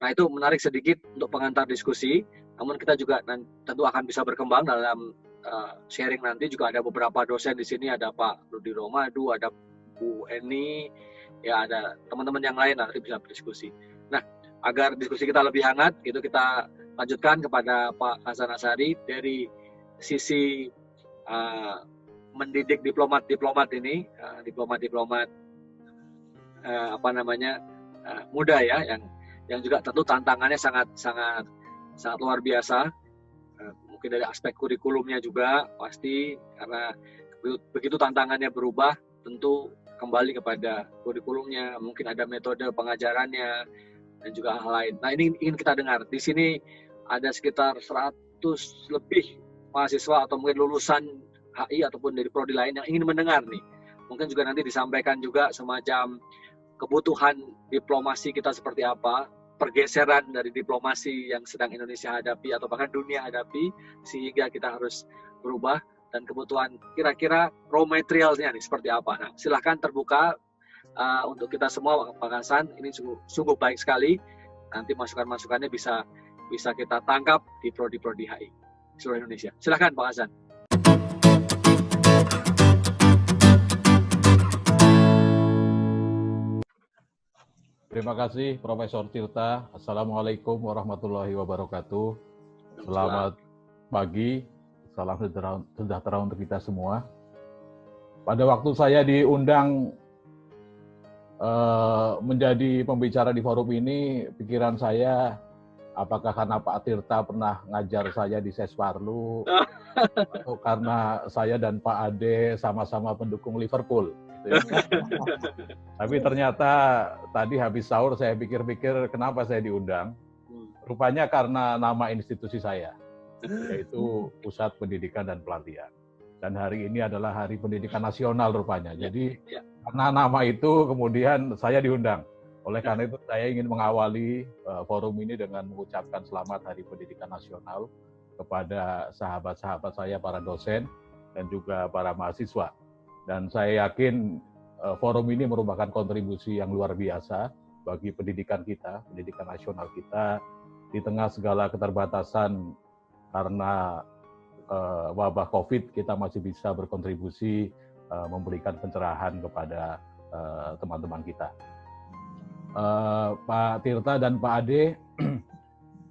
Nah, itu menarik sedikit untuk pengantar diskusi, namun kita juga tentu akan bisa berkembang dalam sharing nanti. Juga ada beberapa dosen di sini, ada Pak Rudi Romadu, ada Bu Eni, ya ada teman-teman yang lain nanti bisa berdiskusi. Nah, agar diskusi kita lebih hangat, itu kita lanjutkan kepada Pak Hasan Asyari dari sisi mendidik diplomat-diplomat ini, diplomat-diplomat muda ya, yang juga tentu tantangannya sangat luar biasa. Mungkin dari aspek kurikulumnya juga pasti, karena begitu tantangannya berubah, tentu kembali kepada kurikulumnya, mungkin ada metode pengajarannya dan juga hal lain. Nah, ini ingin kita dengar. Di sini ada sekitar 100 lebih mahasiswa atau mungkin lulusan HI ataupun dari prodi lain yang ingin mendengar nih. Mungkin juga nanti disampaikan juga semacam kebutuhan diplomasi kita seperti apa, pergeseran dari diplomasi yang sedang Indonesia hadapi atau bahkan dunia hadapi, sehingga kita harus berubah, dan kebutuhan kira-kira raw materialnya nih seperti apa. Nah, silahkan terbuka untuk kita semua, Pak Hasan. Ini sungguh baik sekali. Nanti masukan-masukannya bisa kita tangkap di prodi-prodi HI seluruh Indonesia. Silahkan Pak Hasan. Terima kasih Profesor Tirta. Assalamualaikum warahmatullahi wabarakatuh. Selamat pagi, salam sejahtera untuk kita semua. Pada waktu saya diundang menjadi pembicara di forum ini, pikiran saya, apakah karena Pak Tirta pernah ngajar saya di Sesparlu, atau karena saya dan Pak Ade sama-sama pendukung Liverpool. Tapi ternyata tadi habis sahur saya pikir-pikir kenapa saya diundang. Rupanya karena nama institusi saya, yaitu Pusat Pendidikan dan Pelatihan. Dan hari ini adalah Hari Pendidikan Nasional rupanya. Jadi karena nama itu kemudian saya diundang. Oleh karena itu saya ingin mengawali forum ini dengan mengucapkan selamat Hari Pendidikan Nasional kepada sahabat-sahabat saya, para dosen dan juga para mahasiswa. Dan saya yakin forum ini merupakan kontribusi yang luar biasa bagi pendidikan kita, pendidikan nasional kita, di tengah segala keterbatasan karena wabah COVID, kita masih bisa berkontribusi memberikan pencerahan kepada teman-teman kita. Pak Tirta dan Pak Ade,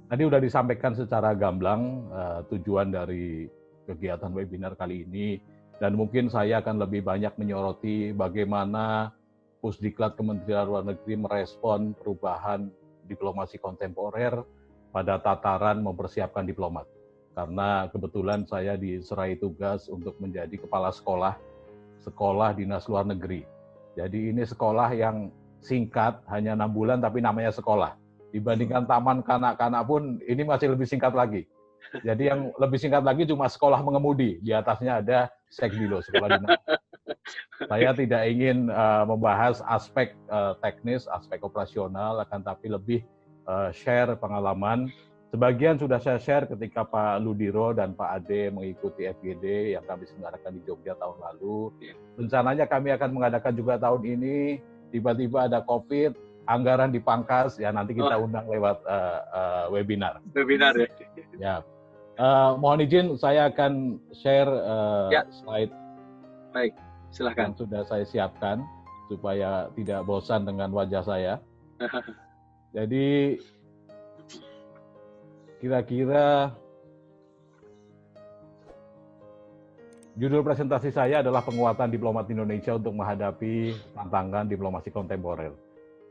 tadi sudah disampaikan secara gamblang tujuan dari kegiatan webinar kali ini. Dan mungkin saya akan lebih banyak menyoroti bagaimana Pusdiklat Kementerian Luar Negeri merespon perubahan diplomasi kontemporer pada tataran mempersiapkan diplomat. Karena kebetulan saya diserai tugas untuk menjadi kepala sekolah dinas luar negeri. Jadi ini sekolah yang singkat, hanya 6 bulan tapi namanya sekolah. Dibandingkan taman kanak-kanak pun ini masih lebih singkat lagi. Jadi yang lebih singkat lagi cuma sekolah mengemudi, di atasnya ada Sekdilo, sekolah dinas. Saya tidak ingin membahas aspek teknis, aspek operasional, akan tapi lebih share pengalaman. Sebagian sudah saya share ketika Pak Ludiro dan Pak Ade mengikuti FGD yang kami selenggarakan di Jogja tahun lalu. Rencananya kami akan mengadakan juga tahun ini, tiba-tiba ada COVID, anggaran dipangkas, ya nanti kita undang lewat webinar. Webinar ya. Ya. Mohon izin, saya akan share slide. Baik, silakan. Yang sudah saya siapkan supaya tidak bosan dengan wajah saya. Jadi kira-kira judul presentasi saya adalah penguatan diplomat Indonesia untuk menghadapi tantangan diplomasi kontemporer.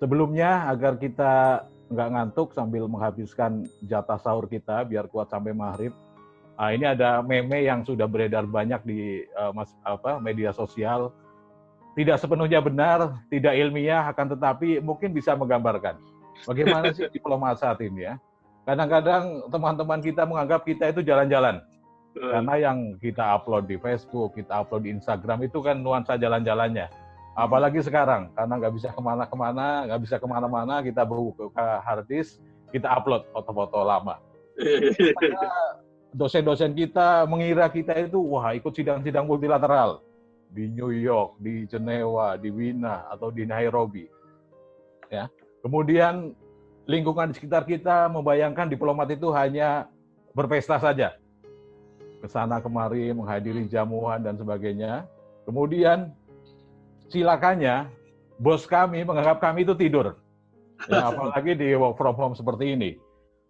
Sebelumnya, agar kita nggak ngantuk sambil menghabiskan jatah sahur kita biar kuat sampai maghrib. Ini ada meme yang sudah beredar banyak di media sosial. Tidak sepenuhnya benar, tidak ilmiah, akan tetapi mungkin bisa menggambarkan bagaimana sih diplomat saat ini ya. Kadang-kadang teman-teman kita menganggap kita itu jalan-jalan. Karena yang kita upload di Facebook, kita upload di Instagram itu kan nuansa jalan-jalannya. Apalagi sekarang, karena nggak bisa kemana-kemana, nggak bisa kemana-mana, kita buka hard disk, kita upload foto-foto lama. Dosen-dosen kita mengira kita itu, wah ikut sidang-sidang multilateral di New York, di Jenewa, di Wina, atau di Nairobi. Ya. Kemudian lingkungan di sekitar kita membayangkan diplomat itu hanya berpesta saja. Ke sana kemari menghadiri jamuan dan sebagainya. Kemudian silakannya bos kami menganggap kami itu tidur. Ya, apalagi di work from home seperti ini.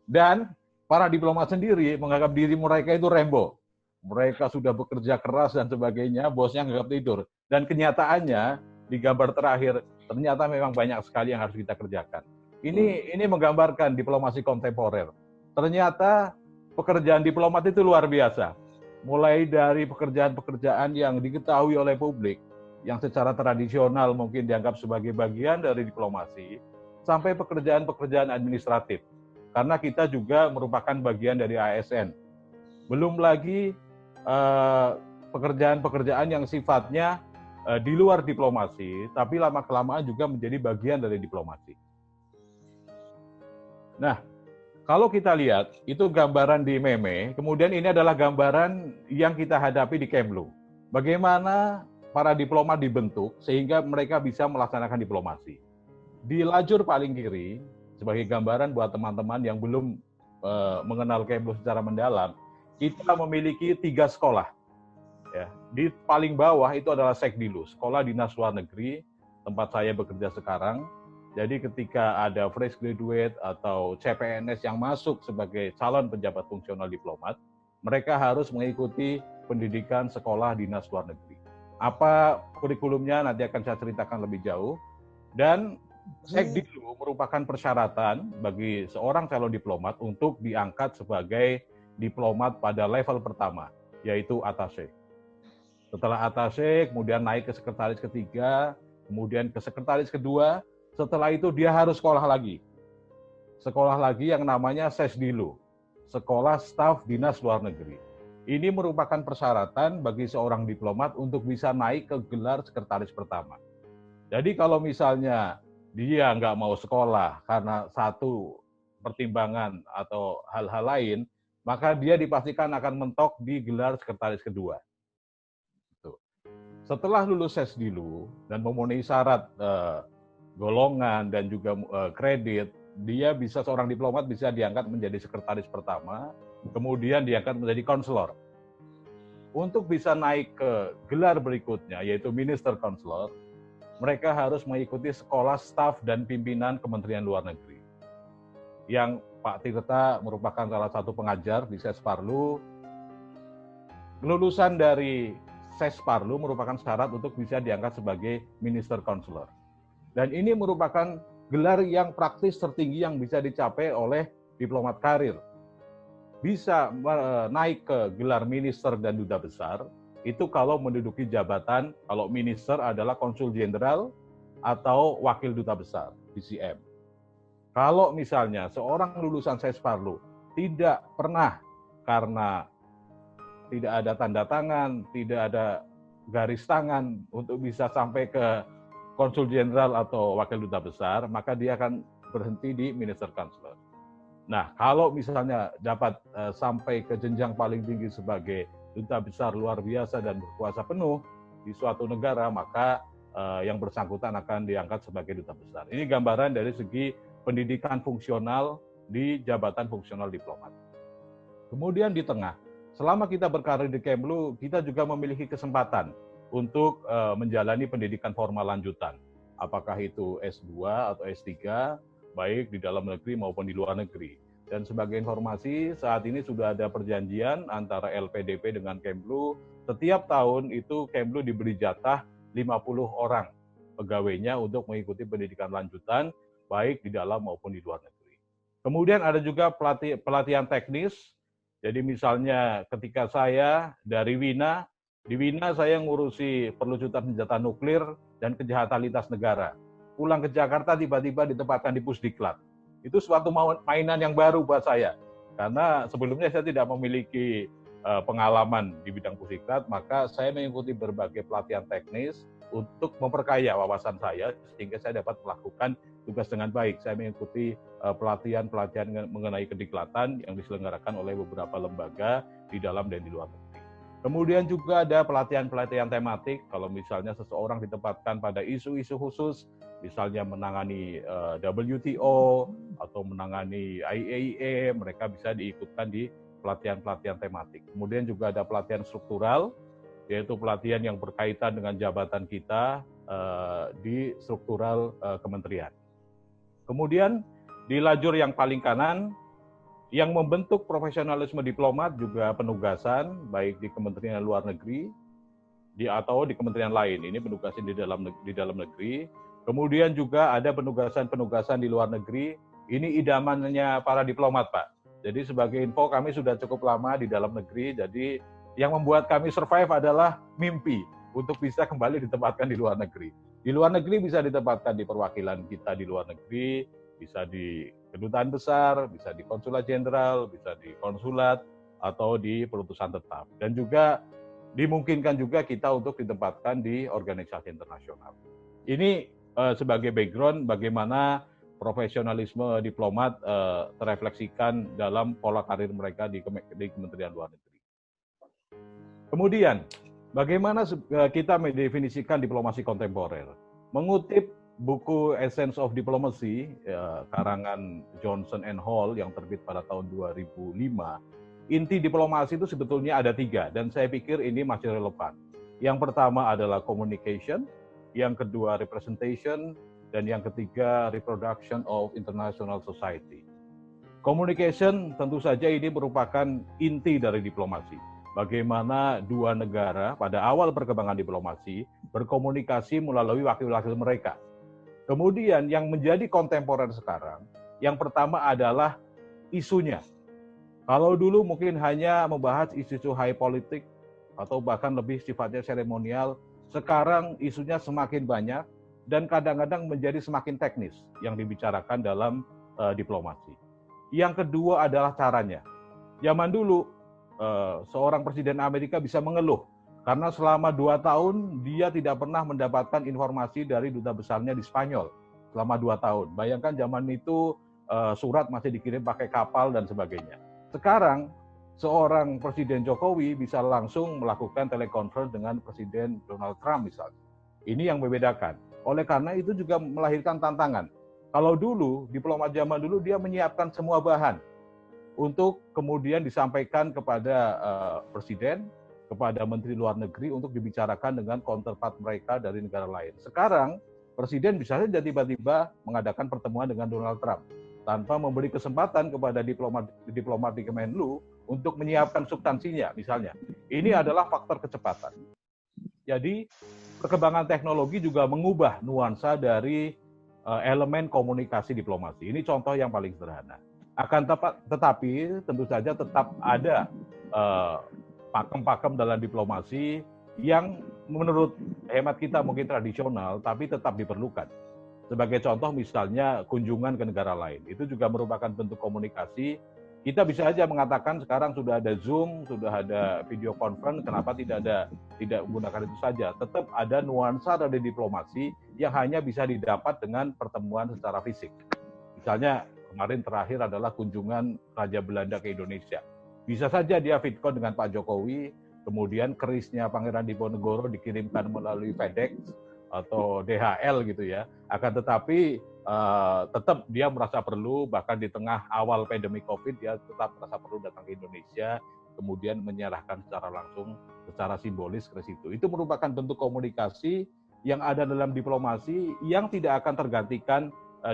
Dan para diplomat sendiri menganggap diri mereka itu Rambo. Mereka sudah bekerja keras dan sebagainya, bosnya menganggap tidur. Dan kenyataannya di gambar terakhir ternyata memang banyak sekali yang harus kita kerjakan. Ini menggambarkan diplomasi kontemporer. Ternyata pekerjaan diplomat itu luar biasa. Mulai dari pekerjaan-pekerjaan yang diketahui oleh publik, yang secara tradisional mungkin dianggap sebagai bagian dari diplomasi, sampai pekerjaan-pekerjaan administratif. Karena kita juga merupakan bagian dari ASN. Belum lagi pekerjaan-pekerjaan yang sifatnya di luar diplomasi, tapi lama-kelamaan juga menjadi bagian dari diplomasi. Nah, kalau kita lihat, itu gambaran di Meme, kemudian ini adalah gambaran yang kita hadapi di Kemlu. Bagaimana para diplomat dibentuk sehingga mereka bisa melaksanakan diplomasi. Di lajur paling kiri, sebagai gambaran buat teman-teman yang belum mengenal Kemlu secara mendalam, kita memiliki 3 sekolah. Ya, di paling bawah itu adalah Sekdilu, Sekolah Dinas Luar Negeri, tempat saya bekerja sekarang. Jadi ketika ada fresh graduate atau CPNS yang masuk sebagai calon pejabat fungsional diplomat, mereka harus mengikuti pendidikan Sekolah Dinas Luar Negeri. Apa kurikulumnya nanti akan saya ceritakan lebih jauh. Dan Sekdilu merupakan persyaratan bagi seorang calon diplomat untuk diangkat sebagai diplomat pada level pertama, yaitu attaché. Setelah attaché, kemudian naik ke sekretaris ketiga, kemudian ke sekretaris kedua. Setelah itu dia harus sekolah lagi. Sekolah lagi yang namanya Sesdilu, Sekolah Staf Dinas Luar Negeri. Ini merupakan persyaratan bagi seorang diplomat untuk bisa naik ke gelar sekretaris pertama. Jadi kalau misalnya dia nggak mau sekolah karena satu pertimbangan atau hal-hal lain, maka dia dipastikan akan mentok di gelar sekretaris kedua. Setelah lulus Sesdilu dan memenuhi syarat golongan dan juga kredit, dia bisa seorang diplomat bisa diangkat menjadi sekretaris pertama, kemudian diangkat menjadi konselor. Untuk bisa naik ke gelar berikutnya, yaitu minister konselor, mereka harus mengikuti sekolah staf dan pimpinan Kementerian Luar Negeri. Yang Pak Tirta merupakan salah satu pengajar di Sesparlu. Lulusan dari Sesparlu merupakan syarat untuk bisa diangkat sebagai minister konselor. Dan ini merupakan gelar yang praktis tertinggi yang bisa dicapai oleh diplomat karir. Bisa naik ke gelar minister dan duta besar, itu kalau menduduki jabatan, kalau minister adalah konsul jenderal atau wakil duta besar, DCM. Kalau misalnya seorang lulusan Sesparlu tidak pernah karena tidak ada tanda tangan, tidak ada garis tangan untuk bisa sampai ke konsul jenderal atau wakil duta besar, maka dia akan berhenti di minister counselor. Nah, kalau misalnya dapat sampai ke jenjang paling tinggi sebagai duta besar luar biasa dan berkuasa penuh di suatu negara, maka yang bersangkutan akan diangkat sebagai duta besar. Ini gambaran dari segi pendidikan fungsional di jabatan fungsional diplomat. Kemudian di tengah, selama kita berkarir di Kemlu, kita juga memiliki kesempatan untuk menjalani pendidikan formal lanjutan. Apakah itu S2 atau S3, baik di dalam negeri maupun di luar negeri. Dan sebagai informasi, saat ini sudah ada perjanjian antara LPDP dengan Kemlu. Setiap tahun itu Kemlu diberi jatah 50 orang pegawainya untuk mengikuti pendidikan lanjutan, baik di dalam maupun di luar negeri. Kemudian ada juga pelatihan teknis. Jadi misalnya ketika saya dari Wina, di Wina saya ngurusi perlucutan senjata nuklir dan kejahatan lintas negara. Pulang ke Jakarta tiba-tiba ditempatkan di Pusdiklat. Itu suatu mainan yang baru buat saya. Karena sebelumnya saya tidak memiliki pengalaman di bidang Pusdiklat, maka saya mengikuti berbagai pelatihan teknis untuk memperkaya wawasan saya sehingga saya dapat melakukan tugas dengan baik. Saya mengikuti pelatihan mengenai kediklatan yang diselenggarakan oleh beberapa lembaga di dalam dan di luar negeri. Kemudian juga ada pelatihan-pelatihan tematik, kalau misalnya seseorang ditempatkan pada isu-isu khusus, misalnya menangani WTO atau menangani IAEA, mereka bisa diikutkan di pelatihan-pelatihan tematik. Kemudian juga ada pelatihan struktural, yaitu pelatihan yang berkaitan dengan jabatan kita di struktural kementerian. Kemudian di lajur yang paling kanan, yang membentuk profesionalisme diplomat juga penugasan, baik di Kementerian Luar Negeri atau di kementerian lain. Ini penugasan di dalam negeri. Kemudian juga ada penugasan-penugasan di luar negeri. Ini idamannya para diplomat, Pak. Jadi sebagai info, kami sudah cukup lama di dalam negeri, jadi yang membuat kami survive adalah mimpi untuk bisa kembali ditempatkan di luar negeri. Di luar negeri bisa ditempatkan di perwakilan kita di luar negeri, bisa di kedutaan besar, bisa di konsulat jenderal, bisa di konsulat, atau di perutusan tetap. Dan juga dimungkinkan juga kita untuk ditempatkan di organisasi internasional. Ini sebagai background bagaimana profesionalisme diplomat terefleksikan dalam pola karir mereka di Kementerian Luar Negeri. Kemudian, bagaimana kita mendefinisikan diplomasi kontemporer? Mengutip buku Essence of Diplomacy, karangan Johnson and Hall yang terbit pada tahun 2005, inti diplomasi itu sebetulnya ada 3, dan saya pikir ini masih relevan. Yang pertama adalah communication, yang kedua representation, dan yang ketiga reproduction of international society. Communication tentu saja ini merupakan inti dari diplomasi. Bagaimana dua negara pada awal perkembangan diplomasi berkomunikasi melalui wakil-wakil mereka. Kemudian yang menjadi kontemporer sekarang, yang pertama adalah isunya. Kalau dulu mungkin hanya membahas isu-isu high politik atau bahkan lebih sifatnya seremonial, sekarang isunya semakin banyak dan kadang-kadang menjadi semakin teknis yang dibicarakan dalam diplomasi. Yang kedua adalah caranya. Zaman dulu seorang presiden Amerika bisa mengeluh karena selama 2 tahun dia tidak pernah mendapatkan informasi dari duta besarnya di Spanyol selama 2 tahun. Bayangkan zaman itu surat masih dikirim pakai kapal dan sebagainya. Sekarang seorang Presiden Jokowi bisa langsung melakukan telekonferensi dengan Presiden Donald Trump misalnya. Ini yang membedakan. Oleh karena itu juga melahirkan tantangan. Kalau dulu, diplomat zaman dulu dia menyiapkan semua bahan untuk kemudian disampaikan kepada Presiden, kepada Menteri Luar Negeri untuk dibicarakan dengan counterpart mereka dari negara lain. Sekarang, Presiden bisa saja tiba-tiba mengadakan pertemuan dengan Donald Trump tanpa memberi kesempatan kepada diplomat di Kemenlu untuk menyiapkan substansinya, misalnya. Ini adalah faktor kecepatan. Jadi, perkembangan teknologi juga mengubah nuansa dari elemen komunikasi diplomasi. Ini contoh yang paling sederhana. Akan tetapi tentu saja tetap ada pakem-pakem dalam diplomasi yang menurut hemat kita mungkin tradisional, tapi tetap diperlukan. Sebagai contoh misalnya kunjungan ke negara lain, itu juga merupakan bentuk komunikasi. Kita bisa aja mengatakan sekarang sudah ada Zoom, sudah ada video conference, kenapa tidak menggunakan itu saja? Tetap ada nuansa dari diplomasi yang hanya bisa didapat dengan pertemuan secara fisik. Misalnya kemarin terakhir adalah kunjungan Raja Belanda ke Indonesia. Bisa saja dia vidcon dengan Pak Jokowi, kemudian kerisnya Pangeran Diponegoro dikirimkan melalui FedEx atau DHL gitu ya. Akan tetapi tetap dia merasa perlu, bahkan di tengah awal pandemi COVID, dia tetap merasa perlu datang ke Indonesia, kemudian menyerahkan secara langsung, secara simbolis ke situ. Itu merupakan bentuk komunikasi yang ada dalam diplomasi yang tidak akan tergantikan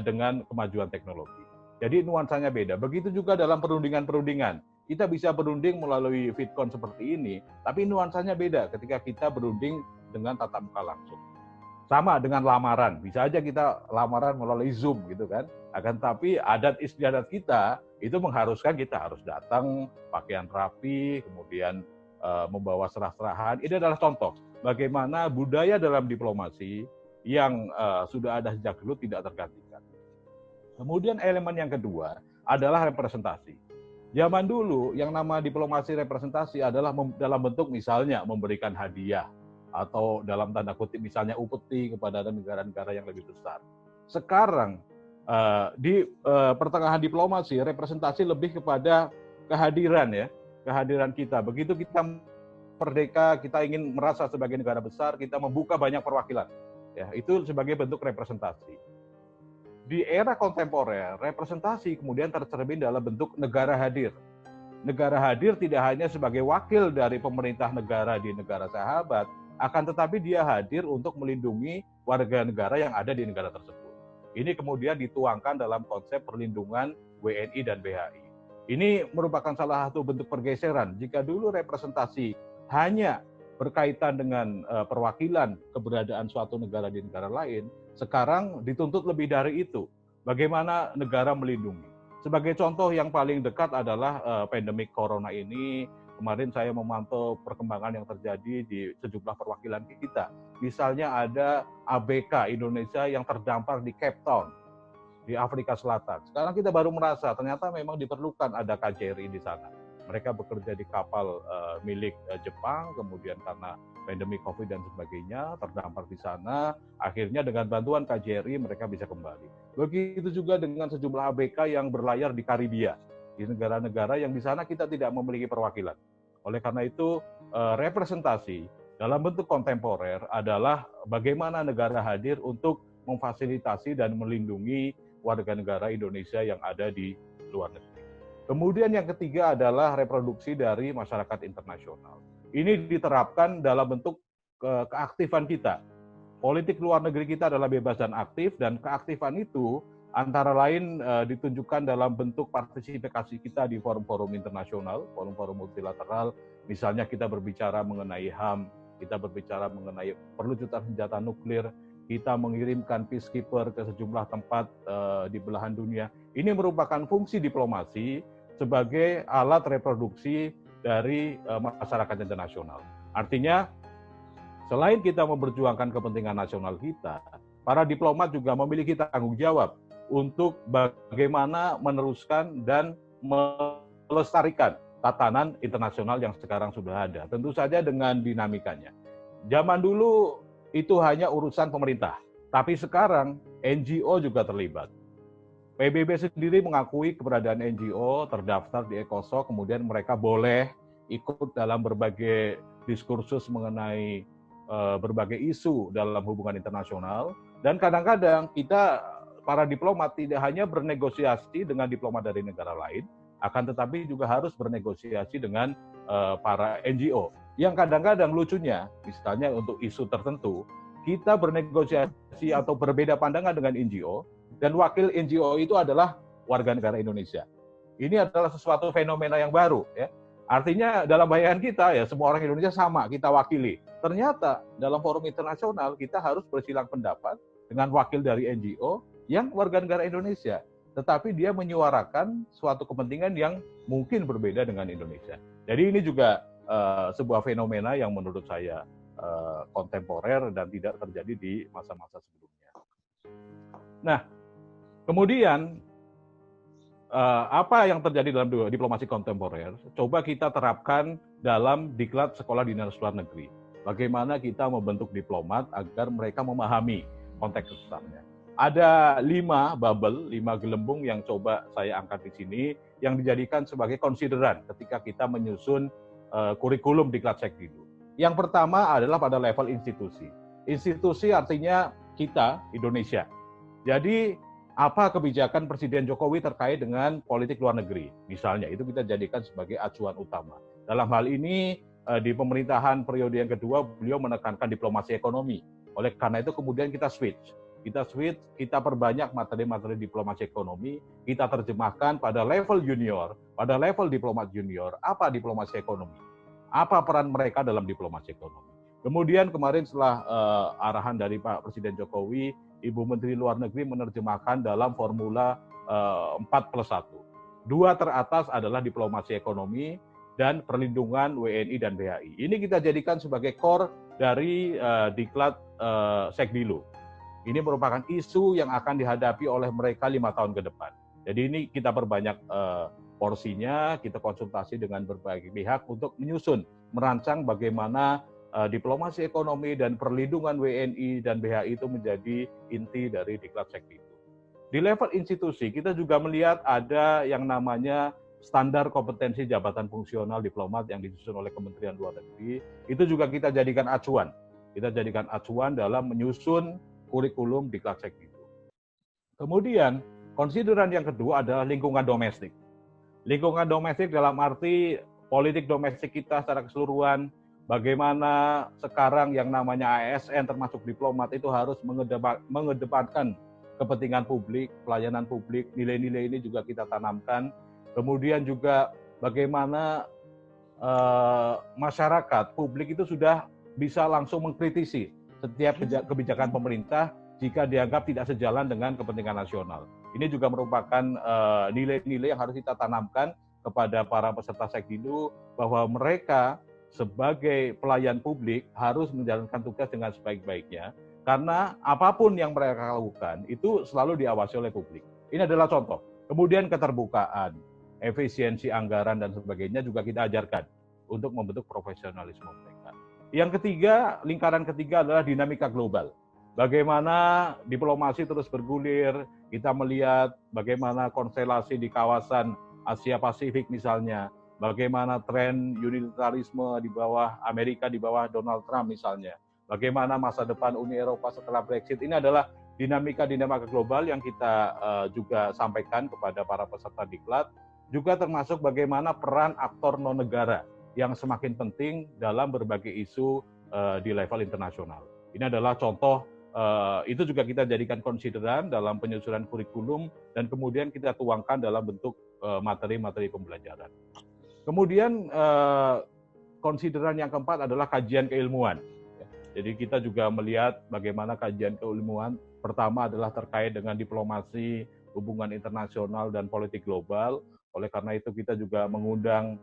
dengan kemajuan teknologi. Jadi nuansanya beda. Begitu juga dalam perundingan-perundingan. Kita bisa berunding melalui vidcon seperti ini, tapi nuansanya beda ketika kita berunding dengan tatap muka langsung. Sama dengan lamaran, bisa aja kita lamaran melalui Zoom gitu kan. Akan tapi adat istiadat kita itu mengharuskan kita harus datang pakaian rapi, kemudian membawa serah-serahan. Ini adalah contoh bagaimana budaya dalam diplomasi yang sudah ada sejak dulu tidak tergantikan. Kemudian elemen yang kedua adalah representasi. Zaman dulu yang nama diplomasi representasi adalah dalam bentuk misalnya memberikan hadiah atau dalam tanda kutip misalnya upeti kepada negara-negara yang lebih besar. Sekarang di pertengahan diplomasi representasi lebih kepada kehadiran ya, kehadiran kita. Begitu kita merdeka, kita ingin merasa sebagai negara besar, kita membuka banyak perwakilan. Ya, itu sebagai bentuk representasi. Di era kontemporer, representasi kemudian tercermin dalam bentuk negara hadir. Negara hadir tidak hanya sebagai wakil dari pemerintah negara di negara sahabat, akan tetapi dia hadir untuk melindungi warga negara yang ada di negara tersebut. Ini kemudian dituangkan dalam konsep perlindungan WNI dan BHI. Ini merupakan salah satu bentuk pergeseran. Jika dulu representasi hanya berkaitan dengan perwakilan keberadaan suatu negara di negara lain, sekarang dituntut lebih dari itu. Bagaimana negara melindungi? Sebagai contoh yang paling dekat adalah pandemik corona ini. Kemarin saya memantau perkembangan yang terjadi di sejumlah perwakilan kita. Misalnya ada ABK Indonesia yang terdampar di Cape Town, di Afrika Selatan. Sekarang kita baru merasa ternyata memang diperlukan ada KJRI di sana. Mereka bekerja di kapal milik Jepang, kemudian karena pandemi COVID dan sebagainya terdampar di sana. Akhirnya dengan bantuan KJRI mereka bisa kembali. Begitu juga dengan sejumlah ABK yang berlayar di Karibia, di negara-negara yang di sana kita tidak memiliki perwakilan. Oleh karena itu, representasi dalam bentuk kontemporer adalah bagaimana negara hadir untuk memfasilitasi dan melindungi warga negara Indonesia yang ada di luar negeri. Kemudian yang ketiga adalah reproduksi dari masyarakat internasional. Ini diterapkan dalam bentuk keaktifan kita. Politik luar negeri kita adalah bebas dan aktif, dan keaktifan itu antara lain ditunjukkan dalam bentuk partisipasi kita di forum-forum internasional, forum-forum multilateral. Misalnya kita berbicara mengenai HAM, kita berbicara mengenai perlucutan senjata nuklir, kita mengirimkan peacekeeper ke sejumlah tempat di belahan dunia. Ini merupakan fungsi diplomasi sebagai alat reproduksi dari masyarakat internasional. Artinya, selain kita memperjuangkan kepentingan nasional kita, para diplomat juga memiliki tanggung jawab untuk bagaimana meneruskan dan melestarikan tatanan internasional yang sekarang sudah ada. Tentu saja dengan dinamikanya. Zaman dulu itu hanya urusan pemerintah, tapi sekarang NGO juga terlibat. PBB sendiri mengakui keberadaan NGO, terdaftar di ECOSOC, kemudian mereka boleh ikut dalam berbagai diskursus mengenai berbagai isu dalam hubungan internasional. Dan kadang-kadang kita, para diplomat, tidak hanya bernegosiasi dengan diplomat dari negara lain, akan tetapi juga harus bernegosiasi dengan para NGO. Yang kadang-kadang lucunya, misalnya untuk isu tertentu, kita bernegosiasi atau berbeda pandangan dengan NGO, dan wakil NGO itu adalah warga negara Indonesia. Ini adalah sesuatu fenomena yang baru, ya. Artinya dalam bayangan kita ya semua orang Indonesia sama, kita wakili. Ternyata dalam forum internasional kita harus bersilang pendapat dengan wakil dari NGO yang warga negara Indonesia, tetapi dia menyuarakan suatu kepentingan yang mungkin berbeda dengan Indonesia. Jadi ini juga sebuah fenomena yang menurut saya kontemporer dan tidak terjadi di masa-masa sebelumnya. Nah, kemudian apa yang terjadi dalam diplomasi kontemporer? Coba kita terapkan dalam diklat sekolah dinas luar negeri. Bagaimana kita membentuk diplomat agar mereka memahami konteks besarnya. Ada 5 bubble, 5 gelembung yang coba saya angkat di sini, yang dijadikan sebagai konsideran ketika kita menyusun kurikulum diklat Sekdilu. Yang pertama adalah pada level institusi. Institusi artinya kita, Indonesia. Jadi apa kebijakan Presiden Jokowi terkait dengan politik luar negeri? Misalnya, itu kita jadikan sebagai acuan utama. Dalam hal ini, di pemerintahan periode yang kedua, beliau menekankan diplomasi ekonomi. Oleh karena itu, kemudian kita switch. Kita perbanyak materi-materi diplomasi ekonomi, kita terjemahkan pada level junior, pada level diplomat junior, apa diplomasi ekonomi? Apa peran mereka dalam diplomasi ekonomi? Kemudian kemarin setelah arahan dari Pak Presiden Jokowi, Ibu Menteri Luar Negeri menerjemahkan dalam formula 4+1. 2 teratas adalah diplomasi ekonomi dan perlindungan WNI dan BHI. Ini kita jadikan sebagai core dari diklat Sekdilu. Ini merupakan isu yang akan dihadapi oleh mereka 5 tahun ke depan. Jadi ini kita perbanyak porsinya, kita konsultasi dengan berbagai pihak untuk menyusun, merancang bagaimana diplomasi ekonomi dan perlindungan WNI dan BHI itu menjadi inti dari diklat Sekdilu. Di level institusi, kita juga melihat ada yang namanya standar kompetensi jabatan fungsional diplomat yang disusun oleh Kementerian Luar Negeri, itu juga kita jadikan acuan. Kita jadikan acuan dalam menyusun kurikulum Diklat Sekdilu. Kemudian, konsideran yang kedua adalah lingkungan domestik. Lingkungan domestik dalam arti politik domestik kita secara keseluruhan, bagaimana sekarang yang namanya ASN termasuk diplomat itu harus mengedepankan kepentingan publik, pelayanan publik, nilai-nilai ini juga kita tanamkan. Kemudian juga bagaimana masyarakat, publik itu sudah bisa langsung mengkritisi setiap kebijakan pemerintah jika dianggap tidak sejalan dengan kepentingan nasional. Ini juga merupakan nilai-nilai yang harus kita tanamkan kepada para peserta Sekdilu, bahwa mereka sebagai pelayan publik harus menjalankan tugas dengan sebaik-baiknya, karena apapun yang mereka lakukan itu selalu diawasi oleh publik. Ini adalah contoh. Kemudian keterbukaan, efisiensi anggaran dan sebagainya juga kita ajarkan untuk membentuk profesionalisme mereka. Yang ketiga, lingkaran ketiga adalah dinamika global. Bagaimana diplomasi terus bergulir, kita melihat bagaimana konstelasi di kawasan Asia Pasifik misalnya, bagaimana tren unitarisme di bawah Amerika, di bawah Donald Trump misalnya, bagaimana masa depan Uni Eropa setelah Brexit. Ini adalah dinamika global yang kita juga sampaikan kepada para peserta diklat, juga termasuk bagaimana peran aktor non-negara yang semakin penting dalam berbagai isu di level internasional. Ini adalah contoh, itu juga kita jadikan konsideran dalam penyusunan kurikulum dan kemudian kita tuangkan dalam bentuk materi-materi pembelajaran. Kemudian konsideran yang keempat adalah kajian keilmuan. Jadi kita juga melihat bagaimana kajian keilmuan pertama adalah terkait dengan diplomasi, hubungan internasional dan politik global. Oleh karena itu kita juga mengundang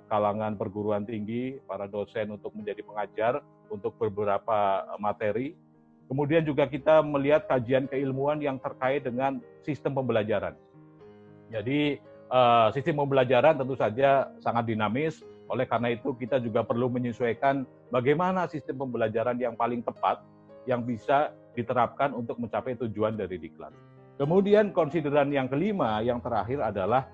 kalangan perguruan tinggi, para dosen untuk menjadi pengajar untuk beberapa materi. Kemudian juga kita melihat kajian keilmuan yang terkait dengan sistem pembelajaran. Jadi sistem pembelajaran tentu saja sangat dinamis, oleh karena itu kita juga perlu menyesuaikan bagaimana sistem pembelajaran yang paling tepat yang bisa diterapkan untuk mencapai tujuan dari diklat. Kemudian konsideran yang kelima, yang terakhir adalah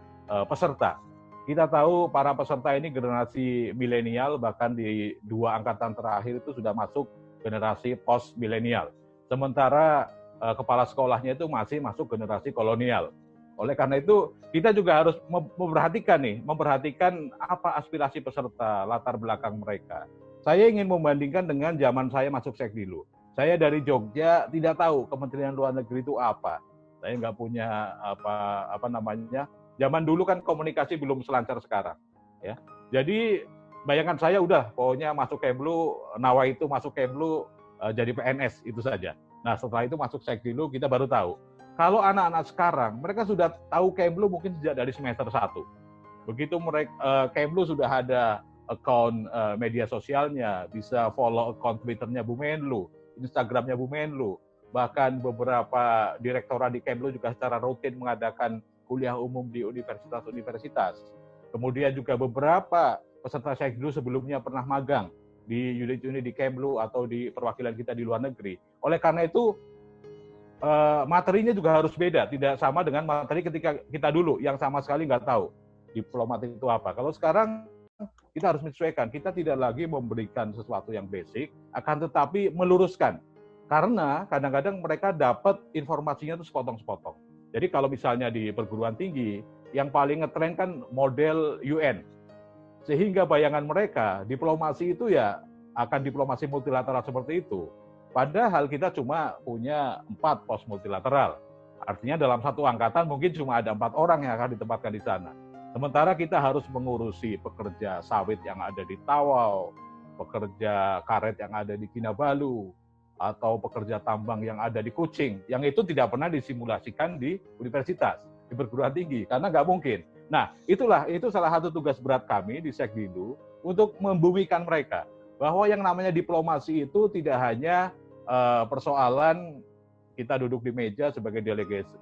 peserta. Kita tahu para peserta ini generasi milenial, bahkan di 2 angkatan terakhir itu sudah masuk generasi post milenial. Sementara kepala sekolahnya itu masih masuk generasi kolonial. Oleh karena itu kita juga harus memperhatikan apa aspirasi peserta, latar belakang mereka. Saya ingin membandingkan dengan zaman saya masuk Sekdilu. Saya dari Jogja tidak tahu Kementerian Luar Negeri itu apa. Saya nggak punya apa namanya. Zaman dulu kan komunikasi belum selancar sekarang, ya. Jadi bayangan saya udah, pokoknya masuk Kemlu, nawa itu masuk Kemlu jadi PNS itu saja. Nah setelah itu masuk Sekdilu kita baru tahu. Kalau anak-anak sekarang, mereka sudah tahu Kemlu mungkin sejak dari semester 1. Begitu mereka Kemlu sudah ada account media sosialnya, bisa follow account Twitternya Bu Menlu, Instagramnya Bu Menlu, bahkan beberapa direktorat di Kemlu juga secara rutin mengadakan kuliah umum di universitas-universitas. Kemudian juga beberapa peserta Sekdilu sebelumnya pernah magang di unit-unit di Kemlu atau di perwakilan kita di luar negeri. Oleh karena itu, materinya juga harus beda, tidak sama dengan materi ketika kita dulu yang sama sekali nggak tahu diplomatik itu apa. Kalau sekarang kita harus menyesuaikan, kita tidak lagi memberikan sesuatu yang basic, akan tetapi meluruskan. Karena kadang-kadang mereka dapat informasinya itu sepotong-sepotong. Jadi kalau misalnya di perguruan tinggi, yang paling ngetren kan model UN. Sehingga bayangan mereka, diplomasi itu ya akan diplomasi multilateral seperti itu. Padahal kita cuma punya 4 pos multilateral. Artinya dalam satu angkatan mungkin cuma ada 4 orang yang akan ditempatkan di sana. Sementara kita harus mengurusi pekerja sawit yang ada di Tawau, pekerja karet yang ada di Kinabalu, atau pekerja tambang yang ada di Kucing, yang itu tidak pernah disimulasikan di universitas, di perguruan tinggi, karena nggak mungkin. Nah, itu salah satu tugas berat kami di Sekdilu untuk membumikan mereka, bahwa yang namanya diplomasi itu tidak hanya persoalan kita duduk di meja sebagai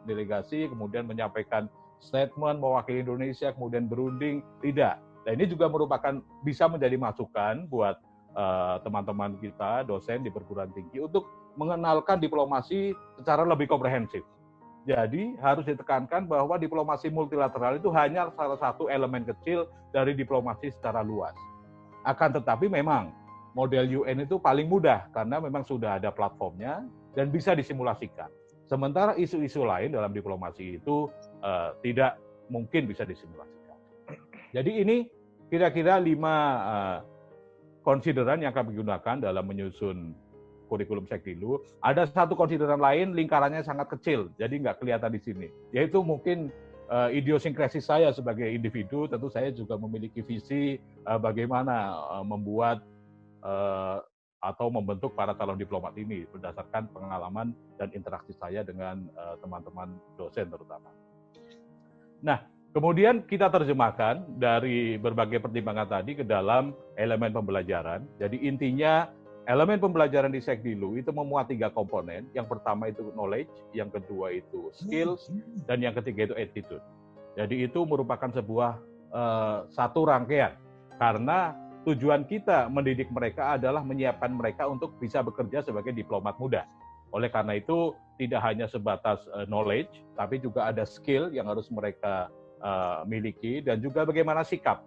delegasi, kemudian menyampaikan statement mewakili Indonesia, kemudian berunding, tidak. Nah, ini juga merupakan bisa menjadi masukan buat teman-teman kita, dosen di perguruan tinggi, untuk mengenalkan diplomasi secara lebih komprehensif. Jadi harus ditekankan bahwa diplomasi multilateral itu hanya salah satu elemen kecil dari diplomasi secara luas. Akan tetapi memang model UN itu paling mudah karena memang sudah ada platformnya dan bisa disimulasikan. Sementara isu-isu lain dalam diplomasi itu tidak mungkin bisa disimulasikan. Jadi ini kira-kira 5 konsideran yang kami gunakan dalam menyusun kurikulum Sekdilu. Ada satu konsideran lain, lingkarannya sangat kecil, jadi nggak kelihatan di sini. Yaitu mungkin idiosinkresis saya sebagai individu, tentu saya juga memiliki visi bagaimana membuat atau membentuk para calon diplomat ini berdasarkan pengalaman dan interaksi saya dengan teman-teman dosen terutama. Nah, kemudian kita terjemahkan dari berbagai pertimbangan tadi ke dalam elemen pembelajaran. Jadi intinya elemen pembelajaran di Sekdilu itu memuat 3 komponen. Yang pertama itu knowledge, yang kedua itu skills, dan yang ketiga itu attitude. Jadi itu merupakan sebuah satu rangkaian. Karena tujuan kita mendidik mereka adalah menyiapkan mereka untuk bisa bekerja sebagai diplomat muda. Oleh karena itu tidak hanya sebatas knowledge, tapi juga ada skill yang harus mereka miliki dan juga bagaimana sikap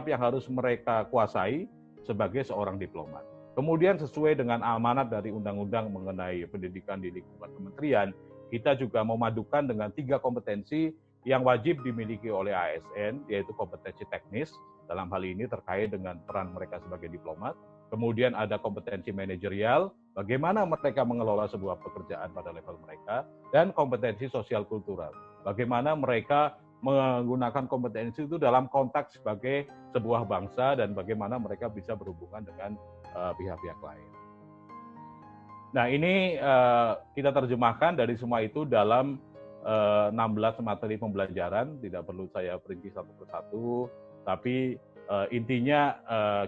yang harus mereka kuasai sebagai seorang diplomat. Kemudian sesuai dengan amanat dari undang-undang mengenai pendidikan di lingkungan kementerian, kita juga memadukan dengan 3 kompetensi yang wajib dimiliki oleh ASN, yaitu kompetensi teknis, dalam hal ini terkait dengan peran mereka sebagai diplomat. Kemudian ada kompetensi manajerial, bagaimana mereka mengelola sebuah pekerjaan pada level mereka, dan kompetensi sosial kultural, bagaimana mereka menggunakan kompetensi itu dalam konteks sebagai sebuah bangsa dan bagaimana mereka bisa berhubungan dengan pihak-pihak lain. Nah, ini kita terjemahkan dari semua itu dalam 16 materi pembelajaran, tidak perlu saya perinci satu persatu, tapi intinya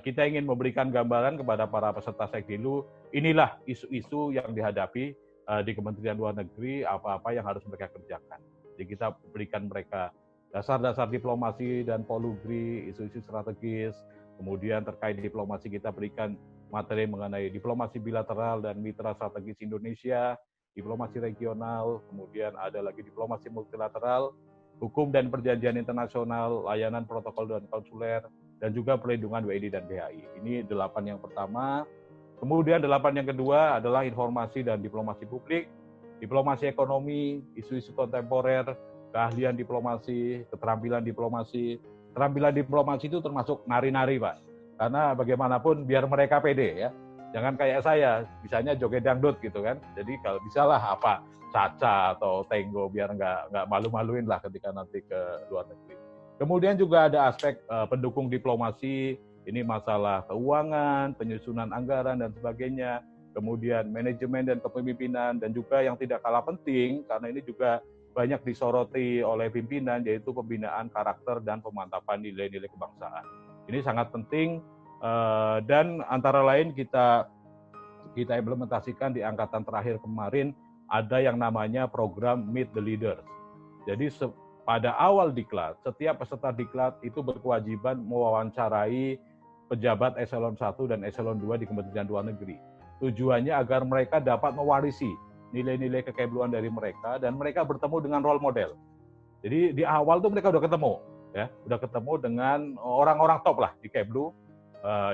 kita ingin memberikan gambaran kepada para peserta Sekdilu, inilah isu-isu yang dihadapi di Kementerian Luar Negeri, apa-apa yang harus mereka kerjakan. Jadi kita berikan mereka dasar-dasar diplomasi dan polugri, isu-isu strategis, kemudian terkait diplomasi kita berikan materi mengenai diplomasi bilateral dan mitra strategis Indonesia, diplomasi regional, kemudian ada lagi diplomasi multilateral, hukum dan perjanjian internasional, layanan protokol dan konsuler, dan juga perlindungan WNI dan BHI. Ini 8 yang pertama. Kemudian 8 yang kedua adalah informasi dan diplomasi publik, diplomasi ekonomi, isu-isu kontemporer, keahlian diplomasi, keterampilan diplomasi. Keterampilan diplomasi itu termasuk nari-nari, Pak. Karena bagaimanapun biar mereka pede ya. Jangan kayak saya, bisanya joget dangdut gitu kan. Jadi kalau bisalah apa, caca atau tango biar nggak malu-maluin lah ketika nanti ke luar negeri. Kemudian juga ada aspek pendukung diplomasi, ini masalah keuangan, penyusunan anggaran dan sebagainya. Kemudian manajemen dan kepemimpinan, dan juga yang tidak kalah penting karena ini juga banyak disoroti oleh pimpinan, yaitu pembinaan karakter dan pemantapan nilai-nilai kebangsaan. Ini sangat penting dan antara lain kita implementasikan di angkatan terakhir kemarin ada yang namanya program Meet the Leaders. Jadi pada awal diklat, setiap peserta diklat itu berkewajiban mewawancarai pejabat eselon 1 dan eselon 2 di Kementerian Luar Negeri. Tujuannya agar mereka dapat mewarisi nilai-nilai kekebluan dari mereka dan mereka bertemu dengan role model. Jadi di awal tuh mereka udah ketemu dengan orang-orang top lah di Keblu,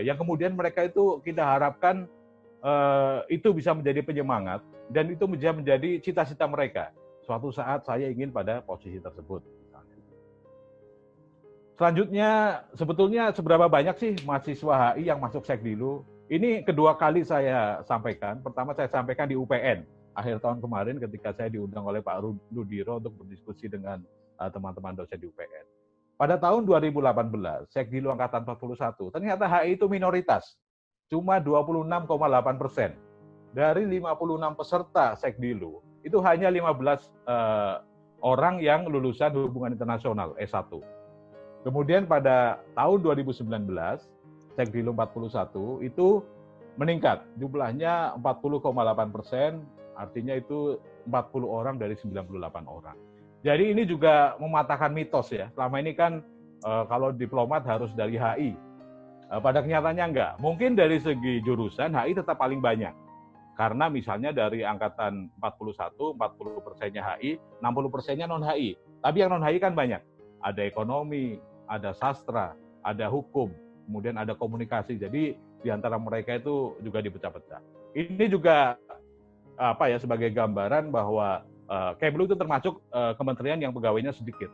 yang kemudian mereka itu kita harapkan itu bisa menjadi penyemangat dan itu bisa menjadi cita-cita mereka. Suatu saat saya ingin pada posisi tersebut. Selanjutnya, sebetulnya seberapa banyak sih mahasiswa HI yang masuk Sekdilu? Ini kedua kali saya sampaikan. Pertama saya sampaikan di UPN akhir tahun kemarin ketika saya diundang oleh Pak Ludiro untuk berdiskusi dengan teman-teman dosen di UPN. Pada tahun 2018, Sekdilu Angkatan 41, ternyata HI itu minoritas. Cuma 26,8%. Dari 56 peserta Sekdilu, itu hanya 15 orang yang lulusan hubungan internasional S1. Kemudian pada tahun 2019, Sekdilu 41 itu meningkat. Jumlahnya 40,8%, artinya itu 40 orang dari 98 orang. Jadi ini juga mematahkan mitos ya. Selama ini kan kalau diplomat harus dari HI. Pada kenyataannya enggak. Mungkin dari segi jurusan HI tetap paling banyak. Karena misalnya dari angkatan 41, 40%-nya HI, 60%-nya non-HI. Tapi yang non-HI kan banyak. Ada ekonomi, ada sastra, ada hukum, kemudian ada komunikasi. Jadi di antara mereka itu juga dipecah-pecah. Ini juga sebagai gambaran bahwa Kemlu itu termasuk kementerian yang pegawainya sedikit.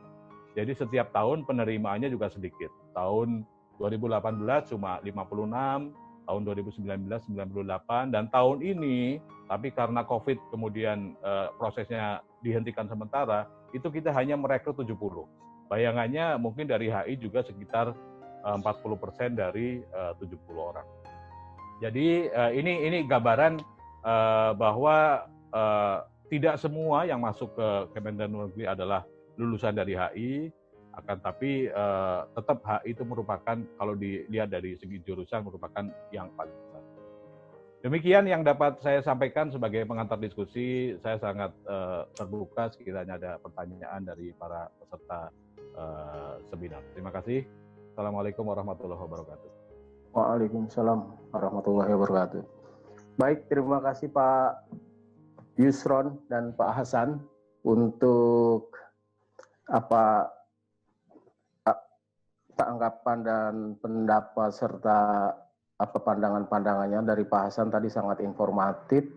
Jadi setiap tahun penerimaannya juga sedikit. Tahun 2018 cuma 56, tahun 2019 98, dan tahun ini tapi karena COVID kemudian prosesnya dihentikan sementara, itu kita hanya merekrut 70. Bayangannya mungkin dari HI juga sekitar 40% dari 70 orang. Jadi ini gambaran bahwa tidak semua yang masuk ke Kementerian Luar Negeri adalah lulusan dari HI, akan tapi tetap HI itu merupakan, kalau dilihat dari segi jurusan, merupakan yang paling besar. Demikian yang dapat saya sampaikan sebagai pengantar diskusi. Saya sangat terbuka sekiranya ada pertanyaan dari para peserta seminar. Terima kasih. Assalamualaikum warahmatullahi wabarakatuh. Waalaikumsalam warahmatullahi wabarakatuh. Baik, terima kasih Pak Yusron dan Pak Hasan untuk tanggapan dan pendapat serta pandangan-pandangannya. Dari Pak Hasan tadi sangat informatif.